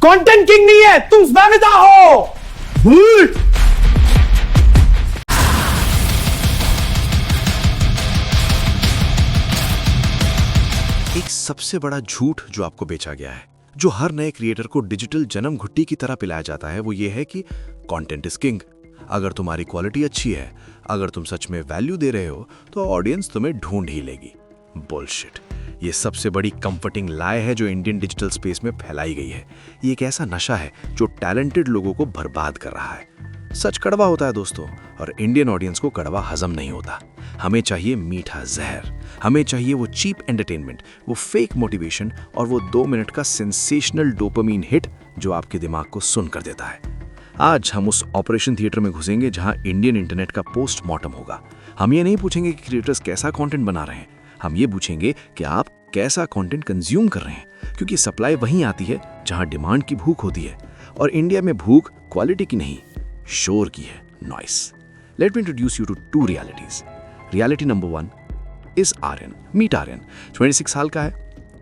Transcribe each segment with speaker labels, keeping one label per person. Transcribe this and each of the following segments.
Speaker 1: Content king नहीं है, तुम स्पैमिता हो।
Speaker 2: एक सबसे बड़ा झूठ जो आपको बेचा गया है, जो हर नए क्रिएटर को डिजिटल जन्म घुट्टी की तरह पिलाया जाता है, वो ये है कि कंटेंट इज किंग। अगर तुम्हारी क्वालिटी अच्छी है, अगर तुम सच में वैल्यू दे रहे हो, तो ऑडियंस तुम्हें ढूंढ ही लेगी। बुलशिट। ये सबसे बड़ी कंफर्टिंग लाय है जो इंडियन डिजिटल स्पेस में फैलाई गई है। ये एक ऐसा नशा है जो टैलेंटेड लोगों को बर्बाद कर रहा है। सच कड़वा होता है दोस्तों, और इंडियन ऑडियंस को कड़वा हजम नहीं होता। हमें चाहिए मीठा जहर, हमें चाहिए वो चीप एंटरटेनमेंट, वो फेक मोटिवेशन और वो 2 मिनट का सेंसेशनल डोपामीन हिट जो आपके दिमाग को सुन कर देता है। आज हम उस ऑपरेशन थिएटर में घुसेंगे जहां इंडियन इंटरनेट का पोस्टमार्टम होगा। हम ये नहीं पूछेंगे कि क्रिएटर्स कैसा कंटेंट बना रहे हैं, हम ये पूछेंगे कि आप कैसा कंटेंट कंज्यूम कर रहे हैं, क्योंकि सप्लाई वहीं आती है जहां डिमांड की भूख होती है। और इंडिया में भूख क्वालिटी की नहीं, शोर की है, noise. Let me introduce you to 2 realities. Reality number 1 is Aryan. Meet Aryan. 26 साल का है,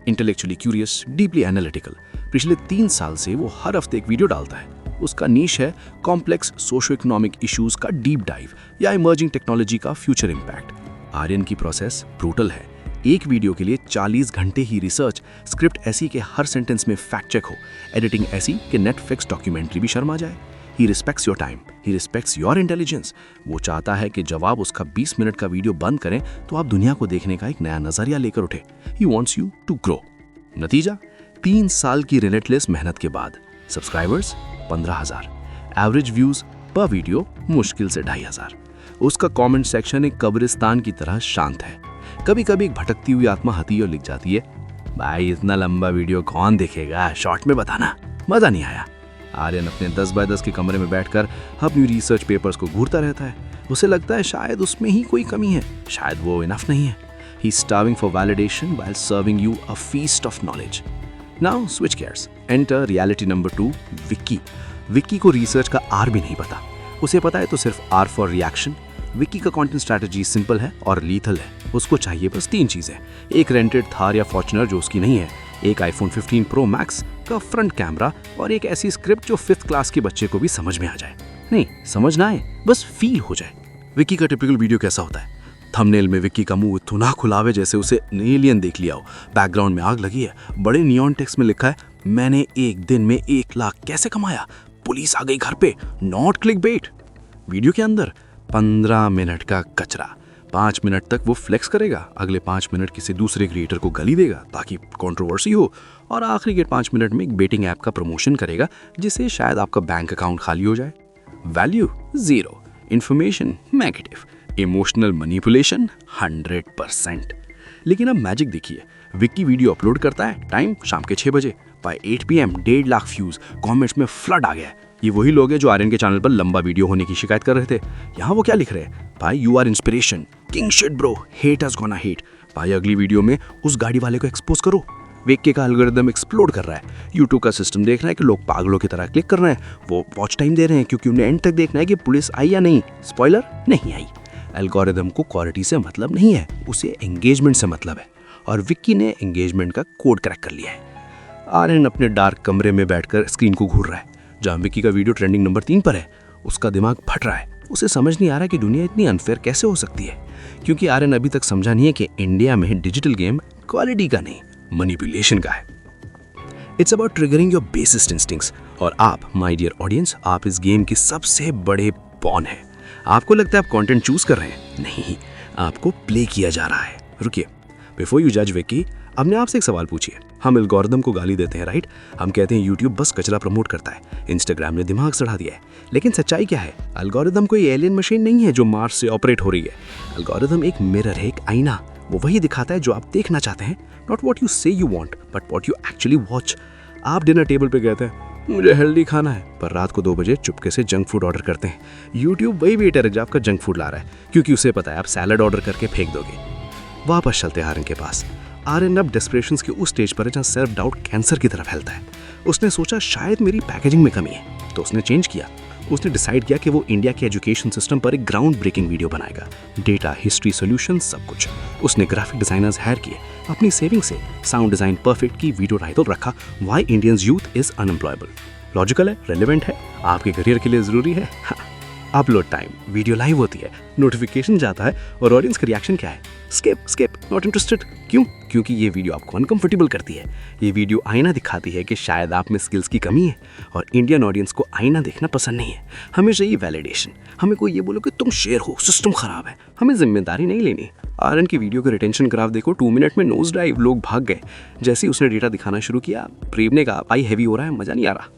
Speaker 2: इंटेलेक्चुअली क्यूरियस, डीपली एनालिटिकल। पिछले 3 साल से वो हर हफ्ते एक वीडियो डालता है। उसका नीश है कॉम्प्लेक्स सोशो इकोनॉमिक इश्यूज का डीप डाइव या इमर्जिंग टेक्नोलॉजी का फ्यूचर इम्पैक्ट। आर्यन की प्रोसेस ब्रूटल है। एक वीडियो के लिए 40 घंटे ही रिसर्च, स्क्रिप्ट ऐसी कि हर सेंटेंस में फैक्ट चेक हो, एडिटिंग ऐसी कि नेटफ्लिक्स डॉक्यूमेंट्री भी शर्मा जाए। He respects your time, he respects your intelligence. वो चाहता है कि जब आप उसका 20 मिनट का वीडियो बंद करें तो आप दुनिया को देखने का एक नया नजरिया लेकर उठे। He wants you to grow. नतीजा 3 साल की रिलेटलेस मेहनत के बाद सब्सक्राइबर्स 15,000, एवरेज व्यूज पर वीडियो मुश्किल से 2,500। उसका कमेंट सेक्शन एक कब्रिस्तान की तरह शांत है। कभी कभी एक भटकती हुई आत्मा हती और लिख जाती है, भाई इतना लंबा वीडियो कौन देखेगा, शॉर्ट में बताना, मजा नहीं आया। आर्यन अपने 10 बाय 10 के कमरे में बैठकर अपनी रिसर्च पेपर्स को घूरता रहता है। उसे लगता है शायद उसमें ही कोई कमी है, शायद वो इनफ नहीं है। He is starving for validation while serving you a feast of knowledge. Now switch gears, enter reality number 2, Vicky. Vicky को रिसर्च का आर भी नहीं पता। उसे पता है तो सिर्फ आर फॉर रिएक्शन। विक्की का कंटेंट स्ट्रैटेजी सिंपल है और लीथल है। उसको चाहिए बस 3 चीजें, एक रेंटेड थार या फॉर्च्यूनर जो उसकी नहीं है, एक आईफोन 15 प्रो मैक्स का फ्रंट कैमरा और एक ऐसी स्क्रिप्ट जो 5th क्लास के बच्चे को भी समझ में आ जाए। नहीं, समझ ना आए, बस फील हो जाए। विक्की का टिपिकल वीडियो कैसा होता है? थंबनेल में विक्की का मुंह इतना खुलावे जैसे उसे एलियन देख लिया हो। बैकग्राउंड में आग लगी है, बड़े नियॉन टेक्स्ट में लिखा है, मैंने एक दिन में 1 लाख कैसे कमाया, पुलिस आ गई घर पे, नॉट क्लिक बेट। वीडियो के अंदर 15 मिनट का कचरा। 5 मिनट तक वो फ्लेक्स करेगा, अगले 5 मिनट किसी दूसरे क्रिएटर को गाली देगा ताकि कंट्रोवर्सी हो, और आखिरी के 5 मिनट में एक बेटिंग ऐप का प्रमोशन करेगा जिससे शायद आपका बैंक अकाउंट खाली हो जाए। Value 0, information negative, emotional manipulation 100%। लेकिन अब मैजिक देखिए, विक्की वीडियो अपलोड करता है, टाइम शाम के 6 बजे, by 8 PM 1.5 lakh views, comments में फ्लड आ गया। ये वही लोग हैं जो आर्यन के चैनल पर लंबा वीडियो होने की शिकायत कर रहे थे। यहाँ वो क्या लिख रहे हैं, भाई you are inspiration, king shit bro, haters gonna hate. भाई अगली वीडियो में उस गाड़ी वाले को एक्सपोज करो। विक्की का एल्गोरिदम एक्सप्लोड कर रहा है। यूट्यूब का सिस्टम देख रहा है कि लोग पागलों की तरह क्लिक कर रहे हैं। वो वॉच टाइम दे रहे हैं क्योंकि उन्हें एंड तक देखना है कि पुलिस आई या नहीं, स्पॉइलर नहीं आई। एल्गोरिदम को क्वालिटी से मतलब नहीं है, उसे एंगेजमेंट से मतलब है, और विक्की ने एंगेजमेंट का कोड क्रैक कर लिया है। आर्यन अपने डार्क कमरे में बैठकर स्क्रीन को घूर रहा है। जहाँ विक्की का वीडियो ट्रेंडिंग नंबर 3 पर है, उसका दिमाग फट रहा है। उसे समझ नहीं आ रहा कि दुनिया इतनी अनफेयर कैसे हो सकती है, क्योंकि आर्यन अभी तक समझा नहीं है कि इंडिया में डिजिटल गेम क्वालिटी का नहीं, मैनिपुलेशन का है। It's about triggering your bassist instincts, और आप माय डियर ऑडियंस, आप इस गेम के सबसे बड़े पॉन हैं। आपको लगता है आप कंटेंट चूज कर रहे हैं, नहीं, आपको प्ले किया जा रहा है। रुकिए, बिफोर यू जज विक्की, अपने आप से एक सवाल पूछिए। हम एल्गोरिदम को गाली देते हैं, राइट? हम कहते हैं यूट्यूब बस कचरा प्रमोट करता है, इंस्टाग्राम ने दिमाग सड़ा दिया है। लेकिन सच्चाई क्या है? एल्गोरिदम कोई एलियन मशीन नहीं है जो मार्स से ऑपरेट हो रही है। एल्गोरिदम एक मिरर है, एक आईना। वो वही दिखाता है जो आप देखना चाहते हैं, नॉट व्हाट यू से you want, but what you actually watch. आप डिनर टेबल पे कहते हैं मुझे हेल्दी खाना है, पर रात को 2 बजे चुपके से जंक फूड ऑर्डर करते हैं। यूट्यूब वही वेटर है जो आपका जंक फूड ला रहा है, क्योंकि उसे पता है आप सैलड ऑर्डर करके फेंक दोगे। वापस चलते हैं आर्यन के पास। आर्यन अब डेस्परेशन के उस स्टेज पर है जहाँ सेल्फ डाउट कैंसर की तरह फैलता है। उसने सोचा शायद मेरी पैकेजिंग में कमी है, तो उसने चेंज किया।
Speaker 3: उसने डिसाइड किया कि वो इंडिया के एजुकेशन सिस्टम पर एक ग्राउंड ब्रेकिंग वीडियो बनाएगा। डेटा, हिस्ट्री, सॉल्यूशन, सब कुछ। उसने ग्राफिक डिजाइनर्स हायर किए, अपनी सेविंग से साउंड डिजाइन परफेक्ट की, वीडियो टाइटल रखा why Indians youth is unemployable. Logical है, रेलेवेंट है, आपके करियर के लिए जरूरी है। हाँ। अपलोड टाइम, वीडियो लाइव होती है, नोटिफिकेशन जाता है और ऑडियंस का रिएक्शन क्या है? Skip, not interested. क्यों? क्योंकि ये वीडियो आपको अनकंफर्टेबल करती है। ये वीडियो आईना दिखाती है कि शायद आप में स्किल्स की कमी है और इंडियन ऑडियंस को आईना देखना पसंद नहीं है। हमें चाहिए वैलिडेशन। हमें कोई ये बोलो कि तुम शेर हो, सिस्टम खराब है। हमें जिम्मेदारी नहीं लेनी। आर्यन की वीडियो का रिटेंशन ग्राफ देखो, 2 मिनट में नोज डाइव, लोग भाग गए। जैसे ही उसने डेटा दिखाना शुरू किया, प्रेम ने कहा भाई हैवी हो रहा है, मजा नहीं आ रहा।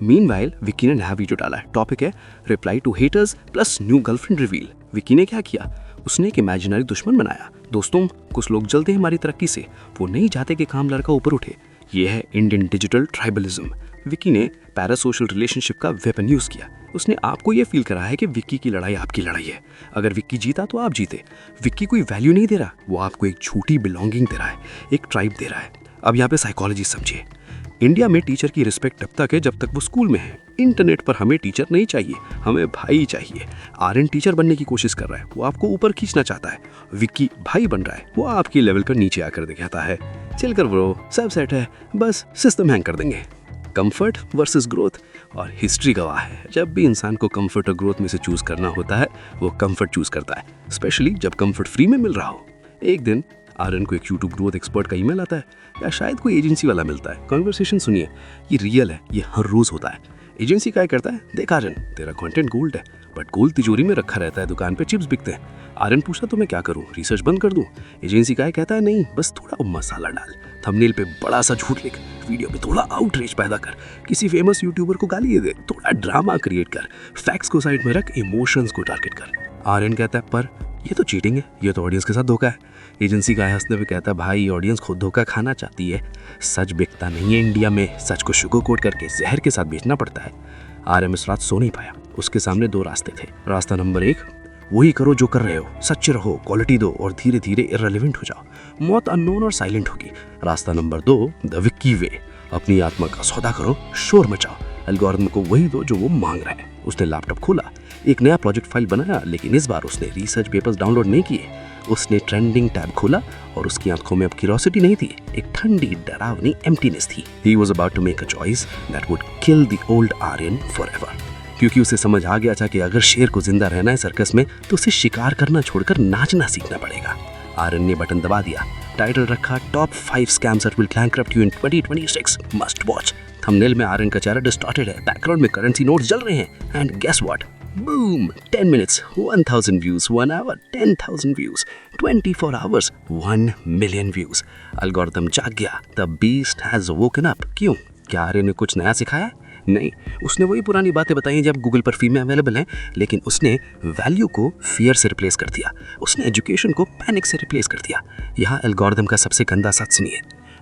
Speaker 3: मीनवाइल विक्की ने नया वीडियो डाला है। टॉपिक है reply to haters plus new girlfriend reveal. Vicky ने क्या किया? उसने एक इमेजिनरी दुश्मन बनाया। दोस्तों, कुछ लोग जलते हैं हमारी तरक्की से, वो नहीं चाहते कि काम लड़का ऊपर उठे। ये है इंडियन डिजिटल ट्राइबलिज्म। विक्की ने पैरासोशल रिलेशनशिप का वेपन यूज किया। उसने आपको यह फील कराया है कि विक्की की लड़ाई आपकी लड़ाई है। अगर विक्की जीता तो आप जीते। विक्की कोई वैल्यू नहीं दे रहा, वो आपको एक झूठी बिलोंगिंग दे रहा है, एक ट्राइब दे रहा है। अब यहाँ पे साइकोलॉजी समझिए। इंडिया में टीचर की रिस्पेक्ट तब तक है जब तक वो स्कूल में है। इंटरनेट पर हमें टीचर नहीं चाहिए, हमें भाई चाहिए। आर्यन टीचर बनने की कोशिश कर रहा है, वो आपको ऊपर खींचना चाहता है। विक्की भाई बन रहा है, वो आपकी लेवल पर नीचे आकर दिखाता है चल कर ब्रो, सब सेट है, बस सिस्टम हैंग कर देंगे। Comfort versus growth. और हिस्ट्री गवाह है, जब भी इंसान को कंफर्ट और ग्रोथ में से चूज करना होता है, वो कंफर्ट चूज करता है, स्पेशली जब कंफर्ट फ्री में मिल रहा हो। एक दिन आर्यन को एक यूट्यूब ग्रोथ एक्सपर्ट का ईमेल आता है, या शायद कोई एजेंसी वाला मिलता है। कन्वर्सेशन सुनिए, ये रियल है, ये हर रोज होता है। एजेंसी क्या करता है? देख आर्यन, तेरा कंटेंट गोल्ड है, बट गोल्ड तिजोरी में रखा रहता है, दुकान पे चिप्स बिकते हैं। आर्यन पूछा तो मैं क्या करूं, रिसर्च बंद कर दूं? एजेंसी क्या कहता है, नहीं, बस थोड़ा मसाला डाल, थंबनेल पे बड़ा सा झूठ लिख, वीडियो में थोड़ा आउटरीच पैदा कर, किसी फेमस यूट्यूबर को गाली दे, थोड़ा ड्रामा क्रिएट कर, फैक्ट्स को साइड में रख, इमोशंस को टारगेट कर। आर्यन कहता है पर ये तो चीटिंग है, ये तो ऑडियंस के साथ धोखा है। एजेंसी का हंसते हुए कहता है भाई, ऑडियंस खुद धोखा खाना चाहती है, सच बिकता नहीं है इंडिया में, सच को शुगर कोट करके जहर के साथ बेचना पड़ता है। आर्यन इस रात सो नहीं पाया। उसके सामने 2 रास्ते थे। रास्ता नंबर 1, वही करो जो कर रहे हो, सच्चे रहो, क्वालिटी दो और धीरे धीरे इररिलेवेंट हो जाओ, मौत अननोन और साइलेंट होगी। रास्ता नंबर 2, द विक्की वे, अपनी आत्मा का सौदा करो, शोर मचाओ, एल्गोरिथम को वही दो जो वो मांग रहा है। उसने लैपटॉप खोला, एक नया प्रोजेक्ट फाइल बनाया, लेकिन इस बार उसने रिसर्च पेपर्स डाउनलोड नहीं किए। उसने ट्रेंडिंग टैब खोला और उसकी आंखों में अब क्यूरियोसिटी नहीं थी, एक ठंडी डरावनी एम्प्टीनेस थी। He was about to make a choice that would kill the old Aryan forever. क्योंकि उसे समझ आ गया था कि अगर शेर को जिंदा रहना है सर्कस में, तो उसे शिकार करना छोड़कर नाचना सीखना पड़ेगा। आर्यन ने बटन दबा दिया, टाइटल रखा top 5 scams that will bankrupt you in 2026, must watch। Thumbnail में आर्यन का चेहरा डिस्टॉर्टेड है, बैकग्राउंड में करेंसी नोट्स जल रहे हैं, and guess what, Boom! 10 minutes, 1,000 views, 1 hour, 10,000 views, 24 hours, 1 million views. Algorithm जाग गया, the beast has woken up. क्यों? क्या आर्यन ने कुछ नया सिखाया? नहीं, उसने वही पुरानी बातें बताई जब गूगल पर फ्री में अवेलेबल हैं, लेकिन उसने वैल्यू को फियर से रिप्लेस कर दिया, उसने एजुकेशन को पैनिक से रिप्लेस कर दिया। यहाँ एल्गोरिथम का सबसे गंदा सच सुनिए।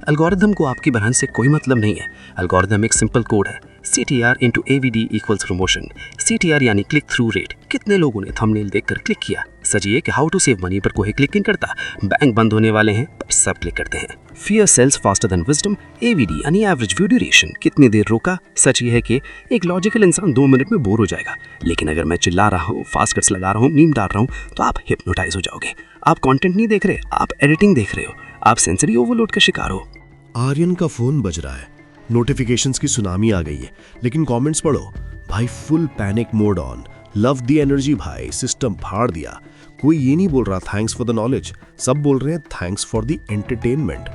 Speaker 3: एल्गोरिथम को आपकी बहन से कोई मतलब नहीं है। एल्गोरिथम एक सिंपल कोड है, CTR into AVD equals promotion। CTR यानी क्लिक थ्रू रेट। कितने लोगों ने थंबनेल देखकर क्लिक किया? सचिए कि हाउ टू सेव मनी पर कोई क्लिक नहीं करता, बैंक बंद होने वाले हैं पर सब क्लिक करते हैं। Fear sells faster than wisdom. AVD यानी एवरेज व्यू ड्यूरेशन, कितनी देर रोका? सच ये है कि एक लॉजिकल इंसान 2 मिनट में बोर हो जाएगा, लेकिन अगर मैं चिल्ला रहा हूँ, फास्ट कट्स लगा रहा हूँ, मीम डाल रहा हूँ, तो आप हिप्नोटाइज हो जाओगे। आप कंटेंट नहीं देख रहे, आप एडिटिंग देख रहे हो, आप सेंसरी ओवरलोड का शिकार हो।
Speaker 2: आर्यन का फोन बज रहा है, नोटिफिकेशंस की सुनामी आ गई है, लेकिन कमेंट्स पढ़ो भाई, full panic mode on, love the energy भाई, सिस्टम फाड़ दिया। कोई ये नहीं बोल रहा थैंक्स फॉर द नॉलेज, सब बोल रहे हैं thanks for the entertainment.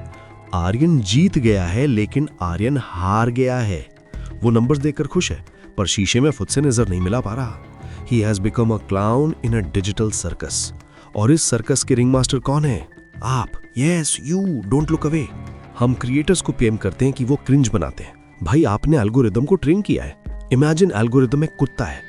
Speaker 2: Aryan जीत गया है, लेकिन आर्यन हार गया है। वो नंबर्स देखकर खुश है, पर शीशे में खुद से नजर नहीं मिला पा रहा। He has become a clown in a digital circus. और इस सर्कस के रिंग मास्टर कौन है? आप। Yes, you, don't look away. हम क्रिएटर्स को पेम करते हैं कि वो क्रिंज बनाते हैं। भाई, आपने एल्गोरिदम को ट्रेन किया है। इमेजिन एल्गोरिदम एक कुत्ता है।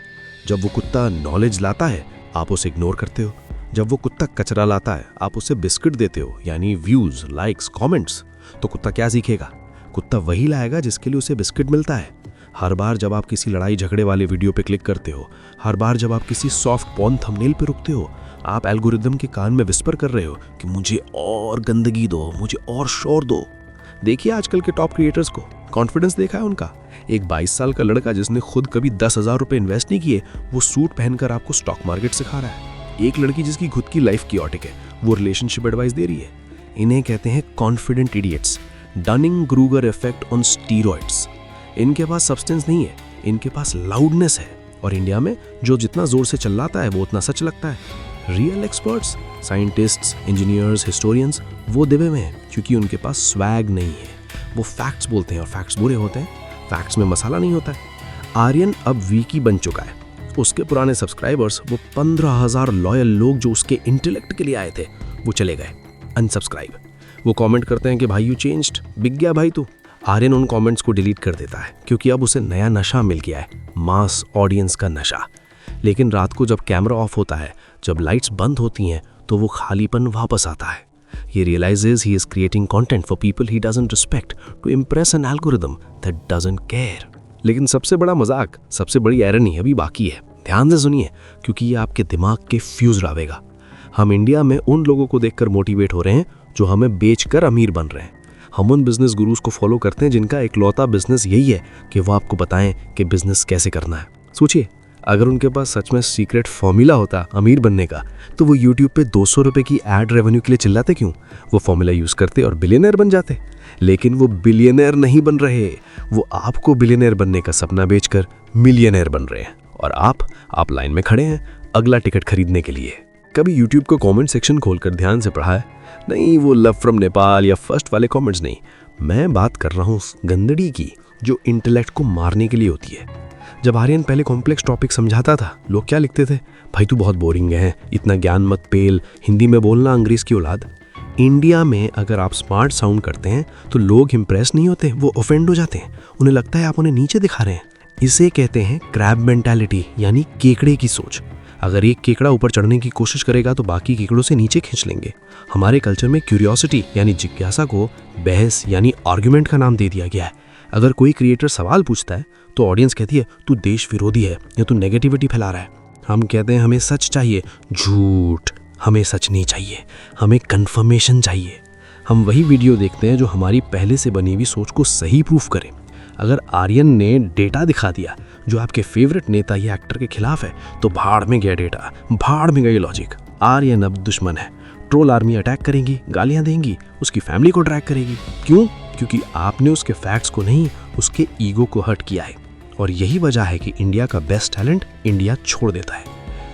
Speaker 2: जब वो कुत्ता नॉलेज लाता है, आप उसे इग्नोर करते हो। जब वो कुत्ता कचरा लाता है, आप उसे बिस्किट देते हो, यानी व्यूज, लाइक्स, कमेंट्स। तो कुत्ता क्या सीखेगा? कुत्ता वही लाएगा जिसके लिए उसे बिस्किट मिलता है। हर बार जब आप किसी लड़ाई झगड़े वाले वीडियो पे क्लिक करते हो, हर बार जब आप किसी सॉफ्ट पॉर्न थंबनेल पे रुकते हो, आप एल्गोरिदम के कान में विस्पर कर रहे हो कि मुझे और गंदगी दो, मुझे और शोर दो। देखिए आजकल के टॉप क्रिएटर्स को,
Speaker 3: कॉन्फिडेंस देखा है उनका? एक 22 साल का लड़का जिसने खुद कभी 10,000 रुपए इन्वेस्ट नहीं किए, वो सूट पहनकर आपको स्टॉक मार्केट सिखा रहा है। एक लड़की जिसकी खुद की लाइफ कियोटिक है, वो रिलेशनशिप एडवाइस दे रही है। इन्हें कहते हैं confident idiots, Dunning Kruger effect on steroids. इनके पास सब्सटेंस नहीं है, इनके पास लाउडनेस है। और इंडिया में जो जितना जोर से चिल्लाता है वो उतना सच लगता है। Real experts, scientists, engineers, historians वो दिवे में हैं क्योंकि उनके पास स्वैग नहीं है। वो फैक्ट्स बोलते हैं और फैक्ट्स बुरे होते हैं, फैक्ट्स में मसाला नहीं होता है। आर्यन अब वीकी बन चुका है। उसके पुराने सब्सक्राइबर्स, वो 15,000 लॉयल लोग जो उसके इंटेलेक्ट के लिए आए थे, वो चले गए अनसब्सक्राइब। वो कमेंट करते हैं कि भाई यू चेंज्ड, बिक गया भाई तू। आर्यन उन कमेंट्स को डिलीट कर देता है क्योंकि अब उसे नया नशा मिल गया है, मास ऑडियंस का नशा। लेकिन रात को जब कैमरा ऑफ होता है, जब लाइट्स बंद होती हैं, तो वो खालीपन वापस आता है। He realizes he is creating content for people he doesn't respect to impress an algorithm that doesn't care. लेकिन सबसे बड़ा मजाक, सबसे बड़ी आयरनी अभी बाकी है। ध्यान से सुनिए क्योंकि ये आपके दिमाग के फ्यूज लावेगा। हम इंडिया में उन लोगों को देखकर मोटिवेट हो रहे हैं जो हमें बेचकर अमीर बन रहे हैं। हम उन बिजनेस गुरुज को फॉलो करते हैं जिनका इकलौता बिजनेस यही है कि वो आपको बताएं कि बिजनेस कैसे करना है। सोचिए, अगर उनके पास सच में सीक्रेट फॉर्मूला होता अमीर बनने का, तो वो यूट्यूब पे 200 रुपए की एड रेवेन्यू के लिए चिल्लाते क्यों? वो फॉर्मूला यूज करते और बिलियनर बन जाते। लेकिन वो बिलियनर नहीं बन रहे, वो आपको बिलियनर बनने का सपना बेचकर मिलियनर बन रहे हैं। और आप लाइन में खड़े हैं अगला टिकट खरीदने के लिए। कभी यूट्यूब को कमेंट सेक्शन खोलकर ध्यान से पढ़ा है? नहीं, वो लव फ्रॉम नेपाल या फर्स्ट वाले कमेंट्स नहीं। मैं बात कर रहा हूँ उस गंदड़ी की जो इंटेलेक्ट को मारने के लिए होती है। जब आर्यन पहले कॉम्प्लेक्स टॉपिक समझाता था, लोग क्या लिखते थे? भाई तू बहुत बोरिंग है, इतना ज्ञान मत पेल, हिंदी में बोलना अंग्रेज की औलाद। इंडिया में अगर आप स्मार्ट साउंड करते हैं तो लोग इंप्रेस नहीं होते, वो ऑफेंड हो जाते हैं। उन्हें लगता है आप उन्हें नीचे दिखा रहे हैं। इसे कहते हैं क्रैब मेंटालिटी, यानी केकड़े की सोच। अगर एक केकड़ा ऊपर चढ़ने की कोशिश करेगा तो बाकी केकड़ों से नीचे खींच लेंगे। हमारे कल्चर में क्यूरियोसिटी यानी जिज्ञासा को बहस यानी आर्ग्यूमेंट का नाम दे दिया गया है। अगर कोई क्रिएटर सवाल पूछता है तो ऑडियंस कहती है तू देश विरोधी है या तू नेगेटिविटी फैला रहा है। हम कहते हैं हमें सच चाहिए, झूठ, हमें सच नहीं चाहिए, हमें कंफर्मेशन चाहिए। हम वही वीडियो देखते हैं जो हमारी पहले से बनी हुई सोच को सही प्रूफ करे। अगर आर्यन ने डेटा दिखा दिया जो आपके फेवरेट नेता या एक्टर के खिलाफ है, तो भाड़ में गया डेटा, भाड़ में गई लॉजिक। आर्यन अब दुश्मन है। ट्रोल आर्मी अटैक करेंगी, गालियां देंगी, उसकी फैमिली को ड्रैग करेगी। क्यों? क्योंकि आपने उसके फैक्ट्स को नहीं, उसके ईगो को हर्ट किया है। और यही वजह है कि इंडिया का बेस्ट टैलेंट इंडिया छोड़ देता है।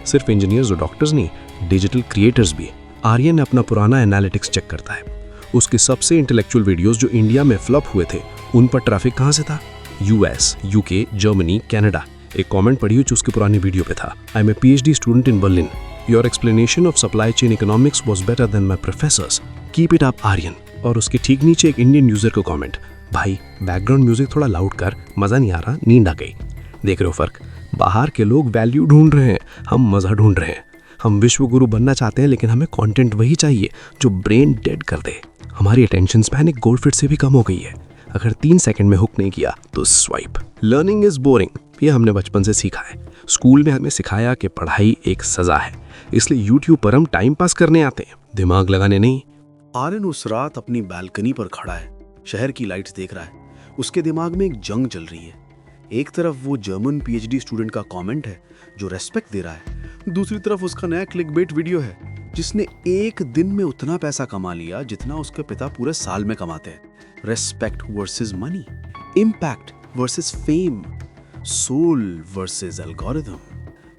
Speaker 3: सिर्फ इंजीनियर्स और डॉक्टर्स नहीं, डिजिटल क्रिएटर्स भी। आर्यन अपना पुराना एनालिटिक्स चेक करता है। उसके सबसे इंटेलेक्चुअल वीडियोस जो इंडिया में फ्लॉप हुए थे, उन पर ट्रैफिक कहाँ से था? US, UK, Germany, Canada. एक कमेंट पढ़ी जो उसके पुराने वीडियो पे था, I am a PhD student in Berlin. Your explanation of supply chain economics was better than my professors, keep it up Aryan. और उसके ठीक नीचे एक इंडियन यूजर को कमेंट, भाई बैकग्राउंड म्यूजिक थोड़ा लाउड कर, मजा नहीं आ रहा, नींद आ गई। देख रहे हो फर्क? बाहर के लोग वैल्यू ढूंढ रहे हैं, हम मजा ढूंढ रहे हैं। हम विश्व गुरु बनना चाहते हैं, लेकिन हमें कंटेंट वही चाहिए जो ब्रेन डेड कर दे। हमारी अटेंशन स्पैन एक गोल्डफिश से भी कम हो गई है। अगर 3 सेकंड में हुक नहीं किया तो स्वाइप। लर्निंग इज बोरिंग, ये हमने बचपन से सीखा है। स्कूल में हमें सिखाया कि पढ़ाई एक सजा है, इसलिए यूट्यूब पर हम टाइम पास करने आते हैं, दिमाग लगाने नहीं।
Speaker 2: आर्यन उस रात अपनी बालकनी पर खड़ा है, शहर की लाइट्स देख रहा है। उसके दिमाग में एक जंग चल रही है। एक तरफ वो जर्मन PhD स्टूडेंट का कमेंट है जो रेस्पेक्ट दे रहा है, दूसरी तरफ उसका नया क्लिकबेट वीडियो है जिसने एक दिन में उतना पैसा कमा लिया जितना उसके पिता पूरे साल में कमाते हैं। Respect versus money, impact versus fame, soul versus algorithm.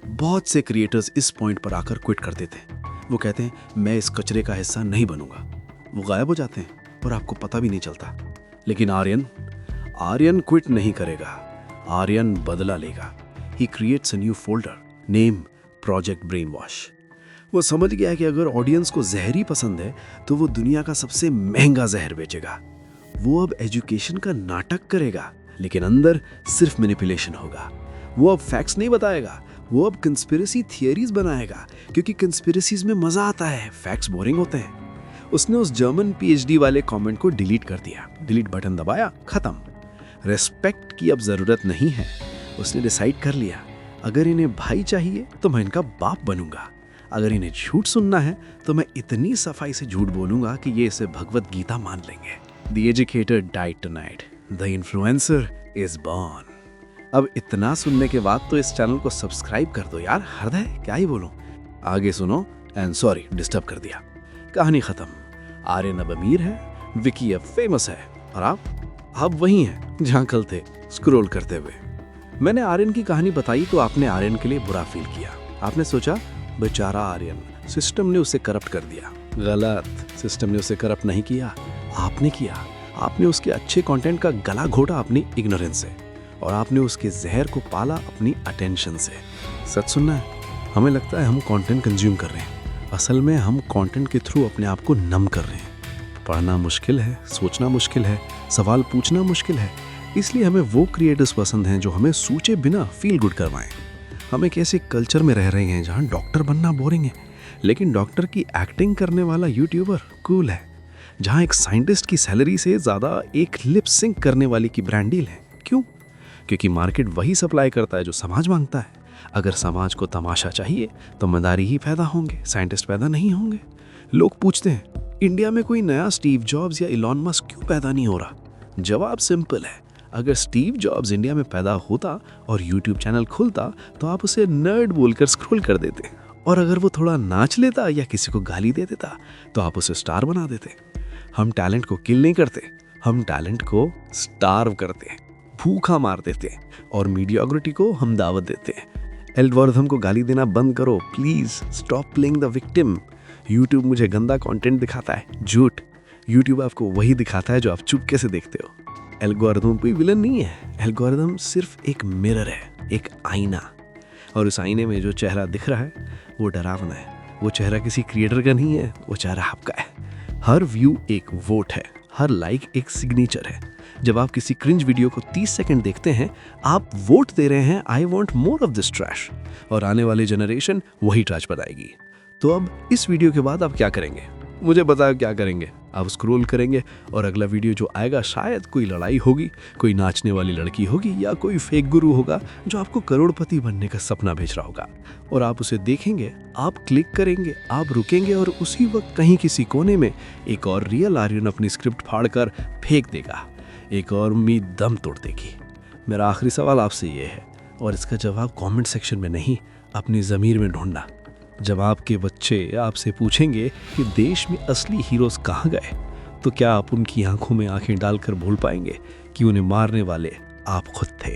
Speaker 2: बहुत से क्रिएटर्स इस पॉइंट पर आकर क्विट कर देते हैं। वो कहते हैं मैं इस कचरे का हिस्सा नहीं बनूंगा। वो गायब हो जाते हैं और आपको पता भी नहीं चलता। लेकिन आर्यन क्विट नहीं करेगा, आर्यन बदला लेगा। He creates a new folder, name project brain wash. वो समझ गया है कि अगर ऑडियंस को जहर ही पसंद है तो वो दुनिया का सबसे महंगा जहर बेचेगा। वो अब एजुकेशन का नाटक करेगा, लेकिन अंदर सिर्फ मैनिपुलेशन होगा। वो अब फैक्ट्स नहीं बताएगा, वो अब कंस्पिरेसी थियरीज बनाएगा, क्योंकि कंस्पिरेसीज में मजा आता है, फैक्ट्स बोरिंग होते हैं। उसने उस जर्मन PhD वाले कमेंट को डिलीट कर दिया, डिलीट बटन दबाया, खत्म। रेस्पेक्ट की अब जरूरत नहीं है। उसने डिसाइड कर लिया, अगर इन्हें भाई चाहिए तो मैं इनका बाप बनूंगा। अगर इन्हें झूठ सुनना है तो मैं इतनी सफाई से झूठ बोलूंगा कि ये इसे भगवत गीता मान लेंगे। The educator died tonight. The influencer is born. अब इतना सुनने के बाद तो इस चैनल को सब्सक्राइब कर दो यार। हृदय क्या ही बोलूं, आगे सुनो। एंड सॉरी डिस्टर्ब कर दिया। कहानी खत्म। आर्यन अब अमीर है, विकी अब फेमस है, और आप वही हैं जहां कल थे स्क्रॉल करते हुए। मैंने आर्यन की कहानी बताई तो आपने आर्यन के लिए बुरा फील किया। आपने सोचा बेचारा आर्यन, सिस्टम ने उसे करप्ट कर दिया। गलत, सिस्टम ने उसे करप्ट नहीं किया, आपने किया। आपने उसके अच्छे कंटेंट का गला घोटा अपनी इग्नोरेंस से, और आपने उसके जहर को पाला अपनी अटेंशन से। सच सुनना है, हमें लगता है हम कंटेंट कंज्यूम कर रहे हैं, असल में हम कंटेंट के थ्रू अपने आप को नम कर रहे हैं। पढ़ना मुश्किल है, सोचना मुश्किल है, सवाल पूछना मुश्किल है, इसलिए हमें वो क्रिएटर्स पसंद हैं जो हमें सोचे बिना फील गुड करवाएं। हम एक ऐसे कल्चर में रह रहे हैं जहां डॉक्टर बनना बोरिंग है, लेकिन डॉक्टर की एक्टिंग करने वाला यूट्यूबर कूल है। जहां एक साइंटिस्ट की सैलरी से ज़्यादा एक लिप सिंक करने वाली की ब्रांड डील है। क्यों? क्योंकि मार्केट वही सप्लाई करता है जो समाज मांगता है। अगर समाज को तमाशा चाहिए तो मदारी ही पैदा होंगे, साइंटिस्ट पैदा नहीं होंगे। लोग पूछते हैं इंडिया में कोई नया स्टीव जॉब्स या इलॉन मस्क क्यों पैदा नहीं हो रहा? जवाब सिंपल है, अगर स्टीव जॉब्स इंडिया में पैदा होता और यूट्यूब चैनल खुलता तो आप उसे नर्ड बोलकर स्क्रॉल कर देते, और अगर वो थोड़ा नाच लेता या किसी को गाली दे देता तो आप उसे स्टार बना देते। हम टैलेंट को किल नहीं करते, हम टैलेंट को स्टार्व करते, भूखा मार देते, और मीडियोक्रिटी को हम दावत देते हैं। एल्गोरिथम को गाली देना बंद करो please, stop playing the victim. YouTube मुझे गंदा कंटेंट दिखाता है, झूठ। यूट्यूब आपको वही दिखाता है जो आप चुपके से देखते हो। एल्गोरिथम कोई विलन नहीं है, एल्गोरिथम सिर्फ एक मिरर है, एक आईना, और उस आईने में जो चेहरा दिख रहा है वो डरावना है। वो चेहरा किसी क्रिएटर का नहीं है, वो चेहरा आपका है। हर व्यू एक वोट है, हर लाइक एक सिग्नेचर है। जब आप किसी क्रिंज वीडियो को 30 सेकंड देखते हैं, आप वोट दे रहे हैं I want more of this trash, और आने वाली जनरेशन वही ट्रैश बनाएगी। तो अब इस वीडियो के बाद आप क्या करेंगे? मुझे बताओ क्या करेंगे? आप स्क्रॉल करेंगे और अगला वीडियो जो आएगा शायद कोई लड़ाई होगी, कोई नाचने वाली लड़की होगी, या कोई फेक गुरु होगा जो आपको करोड़पति बनने का सपना भेज रहा होगा, और आप उसे देखेंगे, आप क्लिक करेंगे, आप रुकेंगे, और उसी वक्त कहीं किसी कोने में एक और रियल आर्यन अपनी स्क्रिप्ट फाड़कर फेंक देगा। एक और उम्मीद दम तोड़ देगी। मेरा आखिरी सवाल आपसे ये है, और इसका जवाब कमेंट सेक्शन में नहीं, अपनी ज़मीर में ढूंढना। जब आपके बच्चे आपसे पूछेंगे कि देश में असली हीरोज़ कहाँ गए, तो क्या आप उनकी आंखों में आंखें डालकर भूल पाएंगे कि उन्हें मारने वाले आप खुद थे?